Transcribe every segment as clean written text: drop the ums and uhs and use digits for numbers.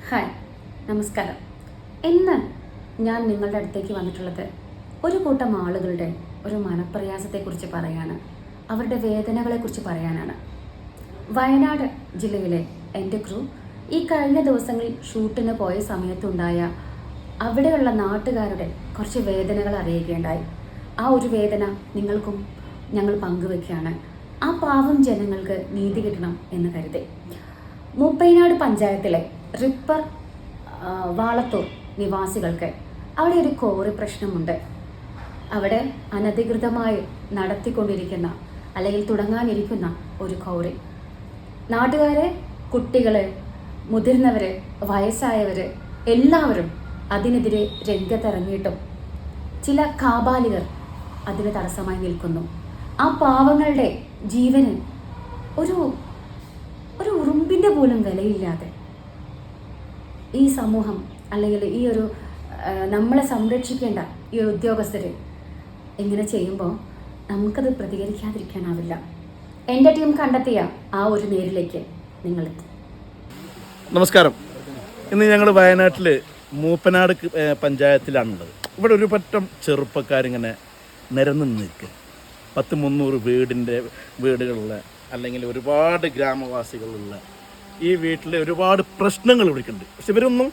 Hi, നമസ്കാരം. ഇന്ന് ഞാൻ നിങ്ങളുടെ അടുത്തേക്ക് വന്നിട്ടുള്ളത് ഒരു കൂട്ടം ആളുകളുടെ ഒരു മനപ്രയാസത്തെക്കുറിച്ച് പറയാനാണ്, അവരുടെ വേദനകളെക്കുറിച്ച് പറയാനാണ്. വയനാട് ജില്ലയിലെ എൻ്റെ ക്രൂ ഈ കഴിഞ്ഞ ദിവസങ്ങളിൽ ഷൂട്ടിന് പോയ സമയത്തുണ്ടായ അവിടെയുള്ള നാട്ടുകാരുടെ കുറച്ച് വേദനകൾ അറിയുകയുണ്ടായി. ആ ഒരു വേദന നിങ്ങൾക്കും ഞങ്ങൾ പങ്കുവെക്കുകയാണ്. ആ പാവം ജനങ്ങൾക്ക് നീതി കിട്ടണം എന്ന് കരുതി. മൂപ്പൈനാട് പഞ്ചായത്തിലെ റിപ്പർ വാളത്തൂർ നിവാസികൾക്ക് അവിടെ ഒരു കോറി പ്രശ്നമുണ്ട്. അവിടെ അനധികൃതമായി നടത്തിക്കൊണ്ടിരിക്കുന്ന അല്ലെങ്കിൽ തുടങ്ങാനിരിക്കുന്ന ഒരു കോറി. നാട്ടുകാരെ, കുട്ടികൾ, മുതിർന്നവർ, വയസ്സായവർ എല്ലാവരും അതിനെതിരെ രംഗത്തിറങ്ങിയിട്ടും ചില കാബാലികർ അതിന് തടസ്സമായി നിൽക്കുന്നു. ആ പാവങ്ങളുടെ ജീവന് ഒരു ഉറുമ്പിൻ്റെ പോലും വിലയില്ലാതെ ഈ സമൂഹം അല്ലെങ്കിൽ ഈ ഒരു നമ്മളെ സംരക്ഷിക്കേണ്ട ഈ ഒരു ഉദ്യോഗസ്ഥർ ഇങ്ങനെ ചെയ്യുമ്പോൾ നമുക്കത് പ്രതികരിക്കാതിരിക്കാനാവില്ല. എൻ്റെ ടീം കണ്ടെത്തിയ ആ ഒരു നേരിലേക്ക് നിങ്ങളെത്തി. നമസ്കാരം. ഇന്ന് ഞങ്ങൾ വയനാട്ടിൽ മൂപ്പനാട് പഞ്ചായത്തിലാണുള്ളത്. ഇവിടെ ഒരു പറ്റം ചെറുപ്പക്കാരിങ്ങനെ നിരന്ന് നിൽക്കുക. 100-300 വീടുകളുള്ള അല്ലെങ്കിൽ ഒരുപാട് ഗ്രാമവാസികളുള്ള ഈ വീട്ടിൽ ഒരുപാട് പ്രശ്നങ്ങൾ ഇവിടേക്കുണ്ട്. പക്ഷെ ഇവരൊന്നും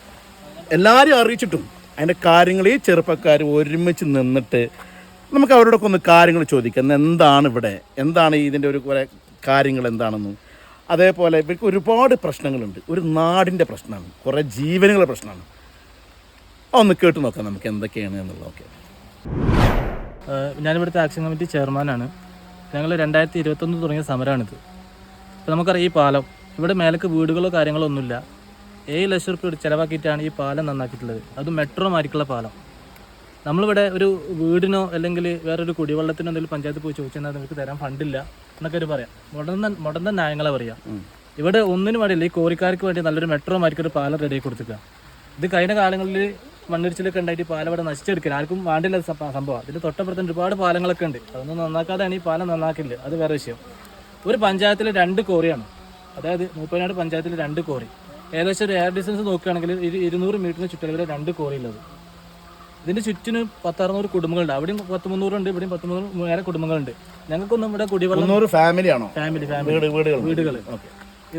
എല്ലാവരും അറിയിച്ചിട്ടും അതിൻ്റെ കാര്യങ്ങൾ ഈ ചെറുപ്പക്കാർ ഒരുമിച്ച് നിന്നിട്ട് നമുക്ക് അവരോടൊക്കെ ഒന്ന് കാര്യങ്ങൾ ചോദിക്കാം. എന്താണ് ഇവിടെ, എന്താണ് ഇതിൻ്റെ ഒരു കുറേ കാര്യങ്ങൾ എന്താണെന്നും, അതേപോലെ ഇവർക്ക് ഒരുപാട് പ്രശ്നങ്ങളുണ്ട്. ഒരു നാടിൻ്റെ പ്രശ്നമാണ്, കുറേ ജീവനുകളുടെ പ്രശ്നമാണ്. ഒന്ന് കേട്ട് നോക്കാം നമുക്ക് എന്തൊക്കെയാണ് എന്നുള്ളതൊക്കെ. ഞാനിവിടുത്തെ ആക്ഷൻ കമ്മിറ്റി ചെയർമാനാണ്. ഞങ്ങൾ 2021 തുടങ്ങിയ സമരമാണിത്. ഇപ്പോൾ നമുക്കറിയാം, ഈ പാലം ഇവിടെ മേലേക്ക് വീടുകളോ കാര്യങ്ങളോ ഒന്നുമില്ല. 7 ലക്ഷം രൂപ ചിലവാക്കിയിട്ടാണ് ഈ പാലം നന്നാക്കിയിട്ടുള്ളത്. അത് മെട്രോ മാരിക്കുള്ള പാലം. നമ്മളിവിടെ ഒരു വീടിനോ അല്ലെങ്കിൽ വേറൊരു കുടിവെള്ളത്തിനോ എന്തെങ്കിലും പഞ്ചായത്ത് പോയി ചോദിച്ചാൽ നിങ്ങൾക്ക് തരാൻ ഫണ്ടില്ല എന്നൊക്കെ ഒരു പറയാം. മുടന്ന ന്യായങ്ങളെ പറയാം. ഇവിടെ ഒന്നിനും വേണ്ടിയില്ല, ഈ കോറിക്കാർക്ക് വേണ്ടി നല്ലൊരു മെട്രോ മാരിക്കൊരു പാലം റെഡിയാക്കി കൊടുത്തിക്കുക. ഇത് കഴിഞ്ഞ കാലങ്ങളിൽ മണ്ണിടിച്ചിലൊക്കെ ഉണ്ടായിട്ട് പാലം ഇവിടെ നശിച്ചെടുക്കില്ല, ആർക്കും വേണ്ടില്ല സംഭവം. ഇതിൻ്റെ തൊട്ടപ്പുറത്ത് ഒരുപാട് പാലങ്ങളൊക്കെ ഉണ്ട്. അതൊന്നും നന്നാക്കാതെയാണ് ഈ പാലം നന്നാക്കില്ല, അത് വേറെ വിഷയം. ഒരു പഞ്ചായത്തിൽ 2 കോറിയാണ്, അതായത് മൂപ്പനാട് പഞ്ചായത്തിൽ 2 കോറി. ഏകദേശം ഒരു എയർ ഡിസ്റ്റൻസ് നോക്കുകയാണെങ്കിൽ 200 മീറ്ററിന് ചുറ്റളവിൽ 2 കോറി ഉള്ളത്. ഇതിൻ്റെ ചുറ്റിന് 10-600 കുടുംബങ്ങളുണ്ട്. അവിടെയും 10-300 ഉണ്ട്, ഇവിടെയും 10-300 കുടുംബങ്ങളുണ്ട്. ഞങ്ങൾക്കൊന്നും ഇവിടെ കുടിവെള്ളം ഫാമിലി വീടുകൾ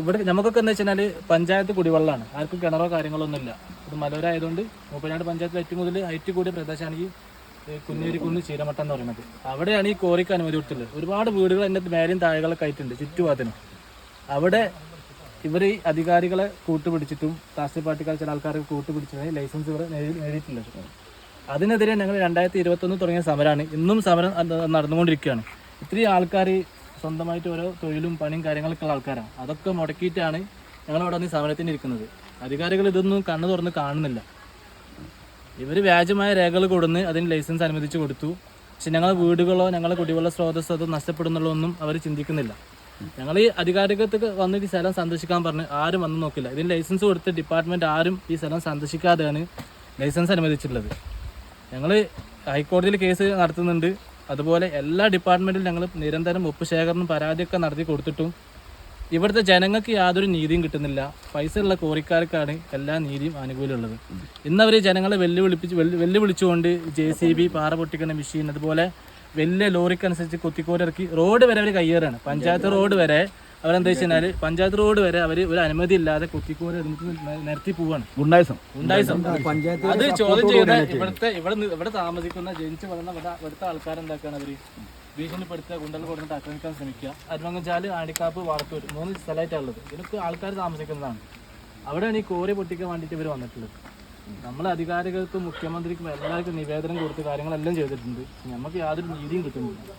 ഇവിടെ നമുക്കൊക്കെ എന്താ വെച്ചാൽ പഞ്ചായത്ത് കുടിവെള്ളമാണ്. ആർക്കും കിണറോ കാര്യങ്ങളൊന്നും ഇല്ല. ഇത് മലയോര ആയതുകൊണ്ട് മൂപ്പനാട് പഞ്ചായത്തിൽ ഏറ്റവും കൂടുതൽ ഹൈറ്റ് കൂടിയ പ്രദേശമാണ് ഈ കുന്നേരിക്കുന്ന് ചീരമട്ടം എന്ന് പറയുന്നത്. അവിടെയാണ് ഈ കോറിക്ക് അനുമതി കൊടുത്തുള്ളത്. ഒരുപാട് വീടുകൾ എൻ്റെ മേലെയും താഴെകളൊക്കെ ആയിട്ടുണ്ട് ചുറ്റുപാടത്തിനും. അവിടെ ഇവർ ഈ അധികാരികളെ കൂട്ടുപിടിച്ചിട്ടും രാഷ്ട്രീയ പാർട്ടിക്കാർ ചില ആൾക്കാർക്ക് കൂട്ടുപിടിച്ചിട്ട് ലൈസൻസ് ഇവിടെ നേടിയിട്ടില്ല. അതിനെതിരെ ഞങ്ങൾ 2021 തുടങ്ങിയ സമരമാണ്. ഇന്നും സമരം നടന്നുകൊണ്ടിരിക്കുകയാണ്. ഇത്രയും ആൾക്കാർ സ്വന്തമായിട്ട് ഓരോ തൊഴിലും പണിയും കാര്യങ്ങളൊക്കെ ഉള്ള ആൾക്കാരാണ്. അതൊക്കെ മുടക്കിയിട്ടാണ് ഞങ്ങളിവിടെ വന്ന് സമരത്തിന് ഇരിക്കുന്നത്. അധികാരികൾ ഇതൊന്നും കണ്ണു തുറന്ന് കാണുന്നില്ല. ഇവർ വ്യാജമായ രേഖകൾ കൊടുന്ന് അതിന് ലൈസൻസ് അനുവദിച്ച് കൊടുത്തു. പക്ഷെ ഞങ്ങളുടെ വീടുകളോ ഞങ്ങളുടെ കുടിവെള്ള സ്രോതസ്സോ അത് നഷ്ടപ്പെടുന്നുള്ളതൊന്നും അവർ ചിന്തിക്കുന്നില്ല. ഞങ്ങൾ ഈ അധികാരികൾക്ക് വന്നിട്ട് ഈ സ്ഥലം സന്ദർശിക്കാൻ പറഞ്ഞ് ആരും വന്ന് നോക്കില്ല. ഇതിന് ലൈസൻസ് കൊടുത്ത് ഡിപ്പാർട്ട്മെൻറ്റ് ആരും ഈ സ്ഥലം സന്ദർശിക്കാതെയാണ് ലൈസൻസ് അനുവദിച്ചിട്ടുള്ളത്. ഞങ്ങൾ ഹൈക്കോടതിയിൽ കേസ് നടത്തുന്നുണ്ട്. അതുപോലെ എല്ലാ ഡിപ്പാർട്ട്മെൻറ്റിലും ഞങ്ങൾ നിരന്തരം ഒപ്പ് ശേഖരണം പരാതിയൊക്കെ നടത്തി കൊടുത്തിട്ടും ഇവിടുത്തെ ജനങ്ങൾക്ക് യാതൊരു നീതിയും കിട്ടുന്നില്ല. പൈസ ഉള്ള കോറിക്കാർക്കാണ് എല്ലാ നീതിയും ആനുകൂല്യമുള്ളത്. ഇന്നവർ ജനങ്ങളെ വെല്ലുവിളിച്ചുകൊണ്ട് JCB, പാറ പൊട്ടിക്കുന്ന മെഷീൻ, അതുപോലെ വലിയ ലോറിക്കനുസരിച്ച് കുത്തിക്കോരി ഇറക്കി റോഡ് വരെ അവർ കയ്യേറാണ്. പഞ്ചായത്ത് റോഡ് വരെ അവരെന്താ വെച്ച് കഴിഞ്ഞാൽ പഞ്ചായത്ത് റോഡ് വരെ അവർ ഒരു അനുമതി ഇല്ലാതെ കുത്തിക്കോരി നിരത്തി പോവാണ്. ഗുണ്ടായിസം അത് ചോദ്യം ചെയ്ത ഇവിടെ താമസിക്കുന്ന ജനിച്ചു വളർന്ന ഇവിടുത്തെ ആൾക്കാരെന്താക്കാണ് അവർ ഭീഷണിപ്പെടുത്തുക, ഗുണ്ടകൾ കൊടുത്തിട്ട് ആക്രമിക്കാൻ ശ്രമിക്കുക. അരുമങ്ങച്ചാല്, ആടിക്കാപ്പ്, വാളത്തൂർ 3 സ്ഥലമായിട്ടുള്ളത്. ഇതിനൊക്കെ ആൾക്കാർ താമസിക്കുന്നതാണ്. അവിടെയാണ് ഈ കോറി പൊട്ടിക്കാൻ വേണ്ടിയിട്ട് ഇവർ വന്നിട്ടുള്ളത്. നമ്മൾ അധികാരികൾക്കും മുഖ്യമന്ത്രിക്കും എല്ലാവർക്കും നിവേദനം കൊടുത്ത് കാര്യങ്ങളെല്ലാം ചെയ്തിട്ടുണ്ട്. നമുക്ക് യാതൊരു നീതിയും കിട്ടുന്നില്ല.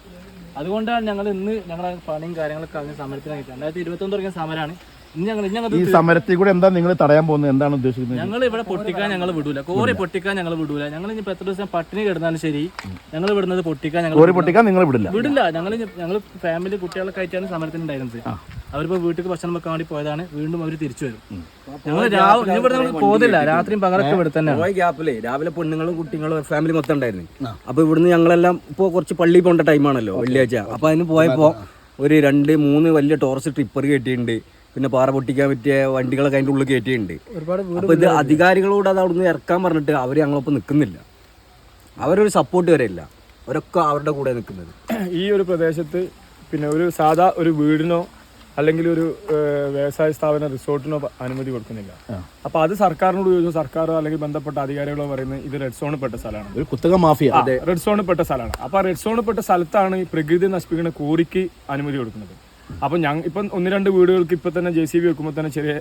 അതുകൊണ്ടാണ് ഞങ്ങൾ ഇന്ന് ഞങ്ങളുടെ പണിയും കാര്യങ്ങളൊക്കെ അതിന് സമരത്തിനായി 2021 തുടങ്ങിയ സമരമാണ്. ഈ സമരത്തിൽ കൂടെ എന്താ നിങ്ങൾ തടയാൻ പോകുന്നത്, എന്താണ് ഉദ്ദേശിക്കുന്നത്? ഞങ്ങൾ ഇവിടെ പൊട്ടിക്കാൻ ഞങ്ങൾ വിടൂല, കോറി പൊട്ടിക്കാൻ ഞങ്ങൾ വിടൂല. ഞങ്ങൾ ഇനി 10 ദിവസം പട്ടിണി കിടന്നാലും ശരി, ഞങ്ങൾ വിടുന്നത് പൊട്ടിക്കാൻ നിങ്ങൾ വിടില്ല. ഞങ്ങൾ ഫാമിലി കുട്ടികളൊക്കെ ആയിട്ടാണ് സമരത്തിനുണ്ടായിരുന്നത്. അവരിപ്പോൾ വീട്ടിൽ ഭക്ഷണം വെക്കാൻ വേണ്ടി പോയതാണ്. വീണ്ടും അവർ തിരിച്ചു വരും. ഞങ്ങൾ ഇവിടെ പോകുന്നില്ല, രാത്രിയും പകലൊക്കെ ഇവിടെ തന്നെ. രാവിലെ പെണ്ണുങ്ങളും കുട്ടികളും ഫാമിലി മൊത്തം ഉണ്ടായിരുന്നു. അപ്പൊ ഇവിടുന്ന് ഞങ്ങളെല്ലാം ഇപ്പോൾ കുറച്ച് പള്ളി പോകേണ്ട ടൈമാണല്ലോ, വെള്ളിയാഴ്ച. അപ്പൊ അതിന് പോയപ്പോ ഒരു 2-3 വലിയ ടോർച്ച് ട്രിപ്പർ കെട്ടിയിട്ടുണ്ട്. പിന്നെ പാറ പൊട്ടിക്കാൻ പറ്റിയ വണ്ടികളൊക്കെ അതിൻ്റെ ഉള്ളിൽ കയറ്റിയിട്ടുണ്ട്. അപ്പോൾ ഇത് അധികാരികളോട് അത് അവിടുന്ന് ഇറക്കാൻ പറഞ്ഞിട്ട് അവർ ഞങ്ങളൊപ്പം നിൽക്കുന്നില്ല. അവരൊരു സപ്പോർട്ട് വരെ ഇല്ല, അവരൊക്കെ അവരുടെ കൂടെ നിൽക്കുന്നത്. ഈ ഒരു പ്രദേശത്ത് പിന്നെ ഒരു സാധാ ഒരു വീടിനോ അല്ലെങ്കിൽ ഒരു വ്യവസായ സ്ഥാപന റിസോർട്ടിനോ അനുമതി കൊടുക്കുന്നില്ല. അപ്പോൾ അത് സർക്കാരിനോട് ചോദിച്ചു, സർക്കാരോ അല്ലെങ്കിൽ ബന്ധപ്പെട്ട അധികാരികളോ പറയുന്നത് ഇത് റെഡ് സോണിൽ പെട്ട സ്ഥലമാണ്, ഒരു കുത്തക മാഫിയ. റെഡ് സോണിൽ പെട്ട സ്ഥലമാണ്. അപ്പോൾ ആ റെഡ് സോണിൽ പെട്ട സ്ഥലത്താണ് ഈ പ്രകൃതി നശിപ്പിക്കുന്ന കോറിക്ക് അനുമതി കൊടുക്കുന്നത്. അപ്പം ഇപ്പം 1-2 വീടുകൾക്ക് ഇപ്പം തന്നെ JCB വെക്കുമ്പോൾ തന്നെ ചെറിയ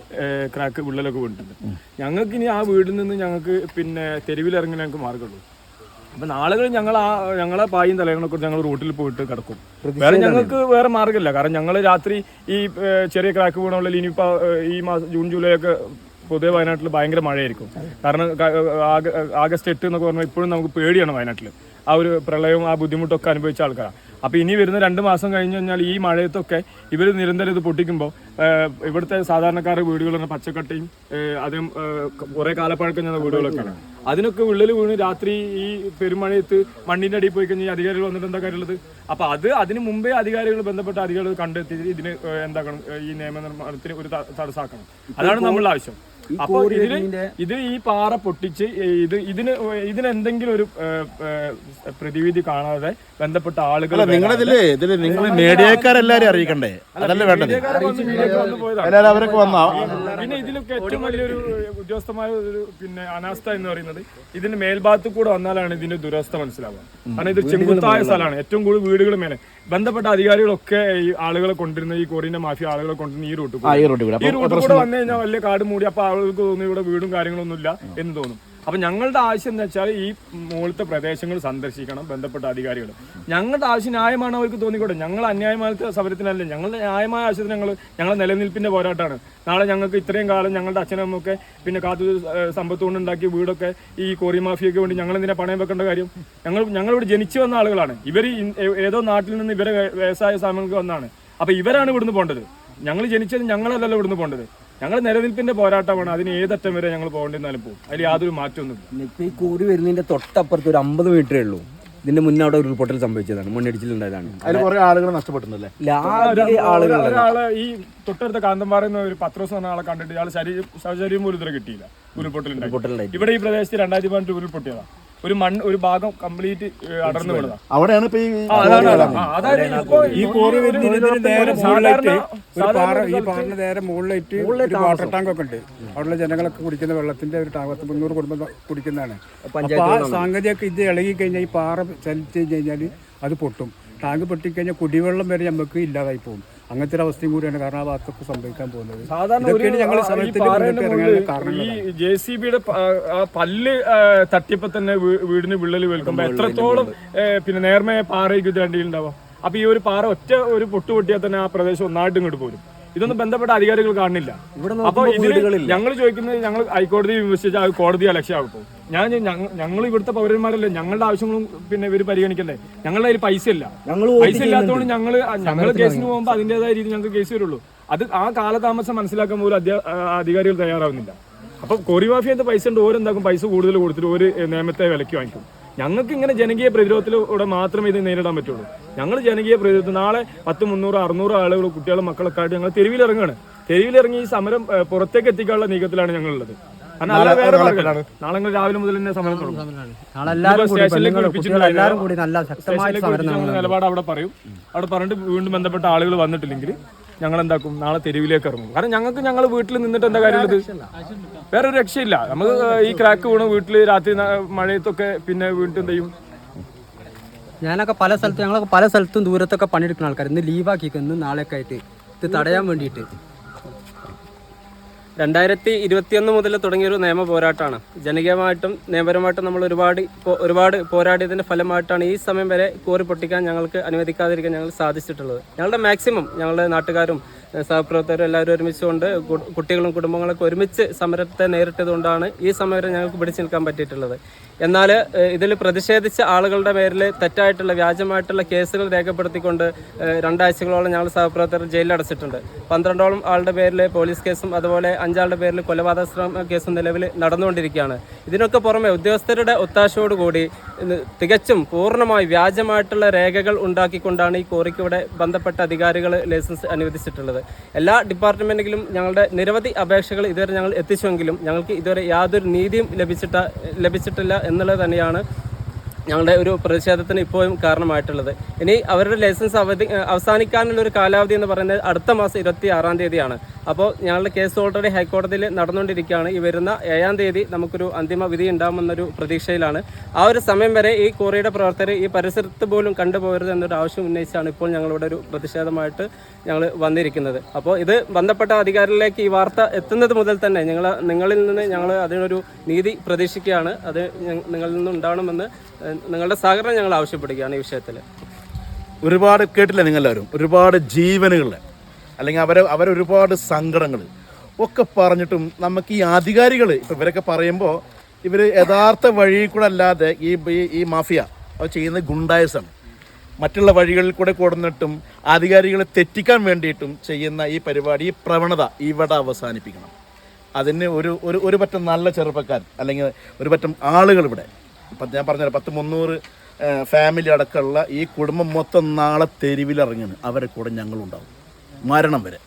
ക്രാക്ക് വിള്ളലൊക്കെ വീണിട്ടുണ്ട്. ഞങ്ങൾക്ക് ഇനി ആ വീട്ടിൽ നിന്ന് ഞങ്ങൾക്ക് പിന്നെ തെരുവിലിറങ്ങി ഞങ്ങൾക്ക് മാർഗമുള്ളൂ. അപ്പം നാളുകൾ ഞങ്ങളെ പായും തലകളെ കുറിച്ച് ഞങ്ങൾ റൂട്ടിൽ പോയിട്ട് കിടക്കും. വേറെ ഞങ്ങൾക്ക് വേറെ മാർഗ്ഗമില്ല. കാരണം ഞങ്ങൾ രാത്രി ഈ ചെറിയ ക്രാക്ക് വീണുള്ളിൽ ഇനിയിപ്പോൾ ഈ മാസം ജൂൺ ജൂലൈ ഒക്കെ പൊതുവെ വയനാട്ടിൽ ഭയങ്കര മഴയായിരിക്കും. കാരണം ആഗസ്റ്റ് 8 എന്നൊക്കെ പറഞ്ഞാൽ ഇപ്പോഴും നമുക്ക് പേടിയാണ്. വയനാട്ടിൽ ആ ഒരു പ്രളയവും ആ ബുദ്ധിമുട്ടൊക്കെ അനുഭവിച്ച ആൾക്കാരാണ്. അപ്പോൾ ഇനി വരുന്ന 2 മാസം കഴിഞ്ഞ് കഴിഞ്ഞാൽ ഈ മഴയത്തൊക്കെ ഇവർ നിരന്തരം ഇത് പൊട്ടിക്കുമ്പോൾ ഇവിടുത്തെ സാധാരണക്കാരുടെ വീടുകളുടെ പച്ചക്കട്ടയും അതും കുറേ കാലപ്പഴക്കം ചെന്ന വീടുകളൊക്കെയാണ്. അതിനൊക്കെ വിള്ളൽ വീണ് രാത്രി ഈ പെരുമഴയത്ത് മണ്ണിൻ്റെ അടിയിൽ പോയി കഴിഞ്ഞാൽ അധികാരികൾ വന്നിട്ട് എന്താ കാര്യമുള്ളത്? അപ്പോൾ അതിന് മുമ്പേ അധികാരികൾ ബന്ധപ്പെട്ട അധികാരികൾ കണ്ടെത്തി ഇതിന് എന്താക്കണം, ഈ നിയമനിർമ്മാണത്തിന് ഒരു തടസ്സമാക്കണം. അതാണ് നമ്മളുടെ ആവശ്യം. അപ്പോൾ ഇത് ഈ പാറ പൊട്ടിച്ച് ഇതിനെന്തെങ്കിലും ഒരു പ്രതിവിധി കാണാതെ ബന്ധപ്പെട്ട ആളുകൾ നിങ്ങൾ മീഡിയക്കാരെല്ലാരും അറിയിക്കണ്ടേ? അതല്ലേ വേണ്ടത്. എല്ലാവരും അവരൊക്കെ വന്നോ? പിന്നെ ഇതിലൊക്കെ ഏറ്റവും വലിയൊരു ഉദ്യോഗസ്ഥമായ ഒരു പിന്നെ അനാസ്ഥ എന്ന് പറയുന്നത് ഇതിന്റെ മേൽഭാഗത്ത് കൂടെ വന്നാലാണ് ഇതിന്റെ ദുരവസ്ഥ മനസ്സിലാവുക. കാരണം ഇത് ചെങ്കുത്തായ സ്ഥലമാണ്. ഏറ്റവും കൂടുതൽ വീടുകൾ മേലെ ബന്ധപ്പെട്ട അധികാരികളൊക്കെ ഈ ആളുകളെ കൊണ്ടിരുന്ന ഈ കോറിന്റെ മാഫിയ ആളുകളെ കൊണ്ടിരുന്ന ഈ റൂട്ട് കൂടെ വന്നു കഴിഞ്ഞാൽ വലിയ കാട് മൂടി അപ്പൊ ആളുകൾക്ക് തോന്നുന്നു ഇവിടെ വീടും കാര്യങ്ങളൊന്നും ഇല്ല എന്ന് തോന്നും. അപ്പൊ ഞങ്ങളുടെ ആവശ്യം എന്ന് വെച്ചാൽ ഈ മുകളിലത്തെ പ്രദേശങ്ങൾ സന്ദർശിക്കണം ബന്ധപ്പെട്ട അധികാരികൾ. ഞങ്ങളുടെ ആവശ്യം ന്യായമാണ് അവർക്ക് തോന്നിക്കോട്ടെ. ഞങ്ങൾ അന്യായമായ സമരത്തിനല്ല, ഞങ്ങളുടെ ന്യായമായ ആവശ്യത്തിന് ഞങ്ങളെ നിലനിൽപ്പിന്റെ പോരാട്ടമാണ്. നാളെ ഞങ്ങൾക്ക് ഇത്രയും കാലം ഞങ്ങളുടെ അച്ഛനമ്മൊക്കെ പിന്നെ കാത്തു സമ്പത്ത് കൊണ്ടുണ്ടാക്കിയ വീടൊക്കെ ഈ കോറി മാഫിയയ്ക്ക് വേണ്ടി ഞങ്ങൾ എന്തിനാ പണയം വെക്കേണ്ട കാര്യം? ഞങ്ങളിവിടെ ജനിച്ചു വന്ന ആളുകളാണ്. ഇവർ ഏതോ നാട്ടിൽ നിന്ന് ഇവരെ വ്യവസായ സ്ഥാപനങ്ങൾക്ക് വന്നാണ്. അപ്പൊ ഇവരാണ് ഇവിടുന്ന് പോകേണ്ടത്. ഞങ്ങൾ ജനിച്ചത് ഞങ്ങളല്ലല്ലോ ഇവിടുന്ന് പോകേണ്ടത്. ഞങ്ങൾ നിലനിൽപ്പിന്റെ പോരാട്ടമാണ്. അതിന് ഏതറ്റം വരെ ഞങ്ങൾ പോകേണ്ടിരുന്നാലും പോകും. അതിൽ യാതൊരു മാറ്റമൊന്നുമില്ല. ഇപ്പൊ ഈ കൂറി വരുന്നതിന്റെ തൊട്ടപ്പുറത്ത് ഒരു 50 മീറ്ററേ ഉള്ളൂ. ഇതിന്റെ മുന്നേ അവിടെ ഉരുൾപൊട്ടൽ സംഭവിച്ചതാണ്, മണ്ണിടിച്ചിലുണ്ടായതാണ്. അതിൽ കുറെ ആളുകൾ നഷ്ടപ്പെട്ടിട്ടുണ്ടല്ലേ? ഒരാള് ഈ തൊട്ടടുത്ത കാന്തമ്പാറ ഒരു പത്രോസ് എന്ന ആളെ കണ്ടിട്ട് ഇയാൾ ശരീരം പോലും ഇതുവരെ കിട്ടിയില്ല. ഉരുൾപൊട്ടലുണ്ടായി. ഇവിടെ ഈ പ്രദേശത്ത് 2018 ഉരുൾപൊട്ടിയതാണ്. ഒരു ഭാഗം കംപ്ലീറ്റ് അടർന്നു വീണതാണ്. അവിടെയാണ് ഈ കോറി നേരെ മുകളിലായിട്ട് ഒരു വാട്ടർ ടാങ്ക് ഒക്കെ ഉണ്ട്. അവിടെയുള്ള ജനങ്ങളൊക്കെ കുടിക്കുന്ന വെള്ളത്തിന്റെ ഒരു ടാങ്ക് 300 കുടുംബം കുടിക്കുന്നതാണ്. അപ്പൊ ആ സാങ്കേതികമൊക്കെ ഇത് ഇളകി കഴിഞ്ഞാൽ ഈ പാറ ചലിച്ച് കഴിഞ്ഞാൽ അത് പൊട്ടും. ടാങ്ക് പൊട്ടിക്കഴിഞ്ഞാൽ കുടിവെള്ളം വരെ നമുക്ക് ഇല്ലാതായി പോകും. അങ്ങനത്തെ ഒരു അവസ്ഥയും കൂടിയാണ് കാരണം ആ ഭാഗത്തൊക്കെ സംഭവിക്കാൻ പോകുന്നത്. ഈ JCBയുടെ ആ പല്ല് തട്ടിയപ്പോ തന്നെ വീടിന് വിള്ളൽ വെൽക്കുമ്പോ എത്രത്തോളം പിന്നെ നേർമയ പാറയ്ക്ക് രണ്ടിലുണ്ടാവാം. അപ്പൊ ഈ ഒരു പാറ ഒരു പൊട്ടു പൊട്ടിയാൽ തന്നെ ആ പ്രദേശം ഒന്നായിട്ട് ഇങ്ങോട്ട് പോരും. ഇതൊന്നും ബന്ധപ്പെട്ട അധികാരികൾ കാണുന്നില്ല. അപ്പൊ ഇതിൽ ഞങ്ങൾ ചോദിക്കുന്നത്, ഞങ്ങൾ ഹൈക്കോടതി വിമർശിച്ചാൽ അത് കോടതി അലക്ഷ്യമാകും. ഞങ്ങൾ ഇവിടുത്തെ പൗരന്മാരല്ലേ, ഞങ്ങളുടെ ആവശ്യങ്ങളും പിന്നെ ഇവർ പരിഗണിക്കണ്ടേ? ഞങ്ങളുടെ കയ്യിൽ പൈസ ഇല്ലാത്തതുകൊണ്ട് ഞങ്ങൾ കേസിന് പോകുമ്പോൾ അതിൻ്റെതായ രീതി ഞങ്ങൾക്ക് കേസ് വരുള്ളൂ. അത് ആ കാലതാമസം മനസ്സിലാക്കാൻ പോലും അധികാരികൾ തയ്യാറാവുന്നില്ല. അപ്പൊ കോറി മാഫിയത്തെ പൈസ ഉണ്ട്, ഓരെന്താക്കും പൈസ കൂടുതൽ കൊടുത്തിട്ട് ഒരു നിയമത്തെ വിലക്ക് വാങ്ങിക്കും. ഞങ്ങൾക്ക് ഇങ്ങനെ ജനകീയ പ്രതിരോധത്തിലൂടെ മാത്രമേ ഇത് നേരിടാൻ പറ്റുള്ളൂ. ഞങ്ങൾ ജനകീയ പ്രതിരോധത്തിൽ നാളെ 10, 300, 600 ആളുകൾ കുട്ടികളും മക്കളൊക്കെ ആയിട്ട് ഞങ്ങൾ തെരുവിലിറങ്ങി ഈ സമരം പുറത്തേക്ക് എത്തിക്കാനുള്ള നീക്കത്തിലാണ് ഞങ്ങളുള്ളത്. നാളെ രാവിലെ മുതൽ തന്നെ സമരം തുടങ്ങും. നിലപാട് അവിടെ പറയും. അവിടെ പറഞ്ഞിട്ട് വീണ്ടും ബന്ധപ്പെട്ട ആളുകൾ വന്നിട്ടില്ലെങ്കിൽ ഞങ്ങൾ എന്താക്കും, നാളെ തെരുവിലേക്ക് ഇറങ്ങും. കാരണം ഞങ്ങൾ വീട്ടിൽ നിന്നിട്ട് എന്താ കാര്യമുള്ളത്? വേറെ ഒരു രക്ഷയില്ല. നമുക്ക് ഈ ക്രാക്ക് വീണ് വീട്ടിൽ രാത്രി മഴയത്തൊക്കെ പിന്നെ വീട്ടിൽ എന്ത് ചെയ്യും? ഞങ്ങളൊക്കെ പല സ്ഥലത്തും ദൂരത്തൊക്കെ പണിയെടുക്കുന്ന ആൾക്കാർ ഇന്ന് ലീവാക്കിക്കുന്നു നാളെയൊക്കെ ആയിട്ട് ഇത് തടയാൻ വേണ്ടിയിട്ട്. 2021 മുതൽ തുടങ്ങിയൊരു നിയമ പോരാട്ടമാണ്. ജനകീയമായിട്ടും നിയമപരമായിട്ടും നമ്മൾ ഒരുപാട് പോരാടിയതിൻ്റെ ഫലമായിട്ടാണ് ഈ സമയം വരെ കോറി പൊട്ടിക്കാൻ ഞങ്ങൾക്ക് അനുവദിക്കാതിരിക്കാൻ ഞങ്ങൾ സാധിച്ചിട്ടുള്ളത്. ഞങ്ങളുടെ മാക്സിമം ഞങ്ങളുടെ നാട്ടുകാരും സഹപ്രവർത്തകരും എല്ലാവരും ഒരുമിച്ചുകൊണ്ട് കുട്ടികളും കുടുംബങ്ങളൊക്കെ ഒരുമിച്ച് സമരത്തെ നേരിട്ടതുകൊണ്ടാണ് ഈ സമയം വരെ ഞങ്ങൾക്ക് പിടിച്ചു നിൽക്കാൻ പറ്റിയിട്ടുള്ളത്. എന്നാൽ ഇതിൽ പ്രതിഷേധിച്ച ആളുകളുടെ പേരിൽ തെറ്റായിട്ടുള്ള വ്യാജമായിട്ടുള്ള കേസുകൾ രേഖപ്പെടുത്തിക്കൊണ്ട് 2 ആഴ്ചകളോളം ഞങ്ങൾ സഹപ്രവർത്തകർ ജയിലിൽ അടച്ചിട്ടുണ്ട്. 12ഓളം ആളുടെ പേരിൽ പോലീസ് കേസും അതുപോലെ 5 ആളുടെ പേരിൽ കൊലപാതക ശ്രമ കേസും നിലവിൽ നടന്നുകൊണ്ടിരിക്കുകയാണ്. ഇതിനൊക്കെ പുറമെ ഉദ്യോഗസ്ഥരുടെ ഒത്താശയോടുകൂടി തികച്ചും പൂർണ്ണമായി വ്യാജമായിട്ടുള്ള രേഖകൾ ഉണ്ടാക്കിക്കൊണ്ടാണ് ഈ കോറിക്ക് ഇവിടെ ബന്ധപ്പെട്ട അധികാരികൾ ലൈസൻസ് അനുവദിച്ചിട്ടുള്ളത്. എല്ലാ ഡിപ്പാർട്ട്മെൻറ്റുകളിലും ഞങ്ങളുടെ നിരവധി അപേക്ഷകൾ ഇതുവരെ ഞങ്ങൾ എത്തിച്ചുവെങ്കിലും ഞങ്ങൾക്ക് ഇതുവരെ യാതൊരു നീതിയും ലഭിച്ചിട്ടില്ല എന്നുള്ളത് തന്നെയാണ് ഞങ്ങളുടെ ഒരു പ്രതിഷേധത്തിന് ഇപ്പോഴും കാരണമായിട്ടുള്ളത്. ഇനി അവരുടെ ലൈസൻസ് അവസാനിക്കാനുള്ളൊരു കാലാവധി എന്ന് പറയുന്നത് അടുത്ത മാസം 26-ാം തീയതിയാണ്. അപ്പോൾ ഞങ്ങളുടെ കേസ് ഓൾറെഡി ഹൈക്കോടതിയിൽ നടന്നുകൊണ്ടിരിക്കുകയാണ്. ഈ വരുന്ന 7-ാം തീയതി നമുക്കൊരു അന്തിമ വിധി ഉണ്ടാകുമെന്നൊരു പ്രതീക്ഷയിലാണ്. ആ ഒരു സമയം വരെ ഈ ക്വാറിയുടെ പ്രവർത്തകർ ഈ പരിസരത്ത് പോലും കണ്ടുപോകരുത് എന്നൊരു ആവശ്യം ഉന്നയിച്ചാണ് ഇപ്പോൾ ഞങ്ങളുടെ ഒരു പ്രതിഷേധമായിട്ട് ഞങ്ങൾ വന്നിരിക്കുന്നത്. അപ്പോൾ ഇത് ബന്ധപ്പെട്ട അധികാരികളിലേക്ക് ഈ വാർത്ത എത്തുന്നത് മുതൽ തന്നെ നിങ്ങളിൽ നിന്ന് ഞങ്ങൾ അതിനൊരു നീതി പ്രതീക്ഷിക്കുകയാണ്. അത് നിങ്ങളിൽ നിന്ന് ഉണ്ടാവണമെന്ന് നിങ്ങളുടെ സഹകരണം ഞങ്ങൾ ആവശ്യപ്പെടുകയാണ് ഈ വിഷയത്തിൽ. ഒരുപാട് കേട്ടില്ല നിങ്ങളെല്ലാവരും, ഒരുപാട് ജീവനുകൾ അല്ലെങ്കിൽ അവരൊരുപാട് സങ്കടങ്ങൾ ഒക്കെ പറഞ്ഞിട്ടും നമുക്ക് ഈ അധികാരികൾ ഇപ്പം ഇവരൊക്കെ പറയുമ്പോൾ ഇവർ യഥാർത്ഥ വഴിയിൽ കൂടെ അല്ലാതെ ഈ മാഫിയ അത് ചെയ്യുന്ന ഗുണ്ടായസാണ്. മറ്റുള്ള വഴികളിൽ കൂടെ കൊടുന്നിട്ടും അധികാരികളെ തെറ്റിക്കാൻ വേണ്ടിയിട്ടും ചെയ്യുന്ന ഈ പരിപാടി, ഈ പ്രവണത ഇവിടെ അവസാനിപ്പിക്കണം. അതിന് ഒരു പറ്റം നല്ല ചെറുപ്പക്കാർ അല്ലെങ്കിൽ ഒരു പറ്റം ആളുകൾ ഇവിടെ ഇപ്പം ഞാൻ പറഞ്ഞ 100-300 ഫാമിലി അടക്കമുള്ള ഈ കുടുംബം മൊത്തം നാളെ തെരുവിലിറങ്ങുന്നു. അവരെ കൂടെ ഞങ്ങളുണ്ടാവും മരണം വരെ.